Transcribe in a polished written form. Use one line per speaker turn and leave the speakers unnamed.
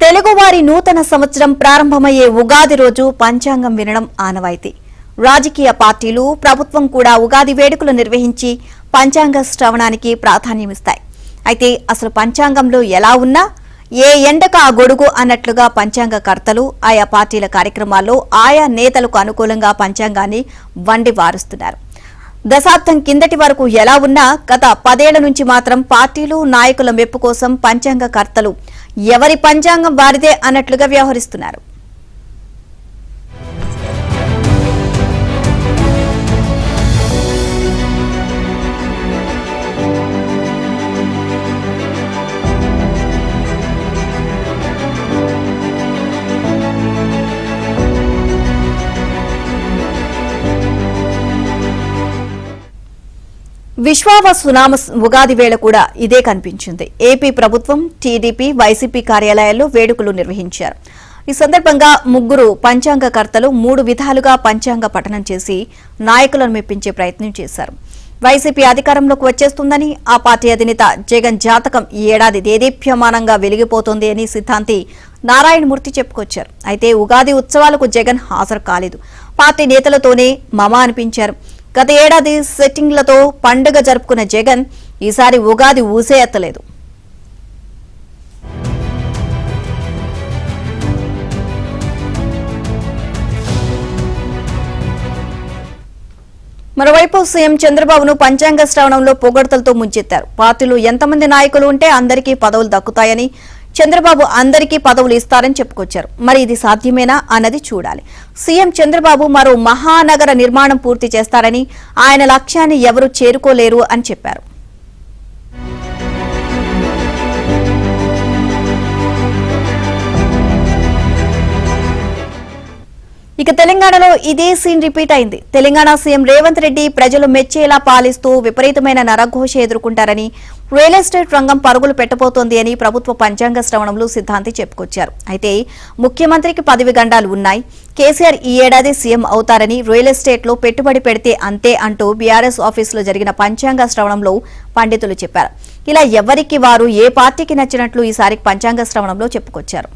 తెలుగువారి నూతన సంవత్సరం ప్రారంభమయ్యే ఉగాది రోజు పంచాంగం వినడం ఆనవాయితీ. రాజకీయ పార్టీలు, ప్రభుత్వం కూడా ఉగాది వేడుకలు నిర్వహించి పంచాంగ శ్రవణానికి ప్రాధాన్యమిస్తాయి. అయితే అసలు పంచాంగంలో ఎలా ఉన్నా ఏ ఎండక ఆ గొడుగు అన్నట్లుగా పంచాంగకర్తలు ఆయా పార్టీల కార్యక్రమాల్లో ఆయా నేతలకు అనుకూలంగా పంచాంగాన్ని వండి వారుస్తున్నారు. దశాబ్దం కిందటి వరకు ఎలా ఉన్నా గత 10 ఏళ్ల నుంచి మాత్రం పార్టీలు, నాయకుల మెప్పు కోసం పంచాంగకర్తలు ఎవరి పంచాంగం వారిదే అన్నట్లుగా వ్యవహరిస్తున్నారు. విశ్వావసునామ ఉగాది వేళ కూడా ఇదే కనిపించింది. ఏపీ ప్రభుత్వం, టీడీపీ, వైసీపీ కార్యాలయాల్లో వేడుకలు నిర్వహించారు. ఈ సందర్భంగా ముగ్గురు పంచాంగకర్తలు 3 విధాలుగా పంచాంగ పఠనం చేసి నాయకులను మెప్పించే ప్రయత్నం చేశారు. వైసీపీ అధికారంలోకి వచ్చేస్తుందని, ఆ పార్టీ అధినేత జగన్ జాతకం ఈ ఏడాది దేదీప్యమానంగా వెలిగిపోతోంది అని సిద్ధాంతి నారాయణమూర్తి చెప్పుకొచ్చారు. అయితే ఉగాది ఉత్సవాలకు జగన్ హాజరు కాలేదు. పార్టీ నేతలతోనే మమ అనిపించారు. గత ఏడాది సెట్టింగ్లతో పండుగ జరుపుకున్న జగన్ ఈసారి ఉగాది ఊసే ఎత్తలేదు. మరోవైపు సీఎం చంద్రబాబును పంచాంగ శ్రవణంలో పొగడ్తలతో ముంచెత్తారు. పార్టీలో ఎంతమంది నాయకులు ఉంటే అందరికీ పదవులు దక్కుతాయని, చంద్రబాబు అందరికీ పదవులు ఇస్తారని చెప్పుకొచ్చారు. మరి ఇది సాధ్యమేనా అన్నది చూడాలి. సీఎం చంద్రబాబు మరో మహానగర నిర్మాణం పూర్తి చేస్తారని, ఆయన లక్ష్యాన్ని ఎవరూ చేరుకోలేరు అని చెప్పారు. ఇక తెలంగాణలో ఇదే సీన్ రిపీట్ అయింది. తెలంగాణ సీఎం రేవంత్ రెడ్డి ప్రజలు మెచ్చేలా పాలిస్తూ విపరీతమైన నరఘోష ఎదుర్కొంటారని, రియల్ ఎస్టేట్ రంగం పరుగులు పెట్టబోతోంది అని ప్రభుత్వ పంచాంగ శ్రవణంలో సిద్ధాంతి చెప్పుకొచ్చారు. అయితే ముఖ్యమంత్రికి పదవి గండాలు ఉన్నాయి, కేసీఆర్ ఈ ఏడాది సీఎం అవుతారని, రియల్ ఎస్టేట్ లో పెట్టుబడి పెడితే అంతే అంటూ బీఆర్ఎస్ ఆఫీసులో జరిగిన పంచాంగ శ్రవణంలో పండితులు చెప్పారు. ఇలా ఎవరికి వారు ఏ పార్టీకి నచ్చినట్లు ఈసారి పంచాంగ శ్రవణంలో చెప్పుకొచ్చారు.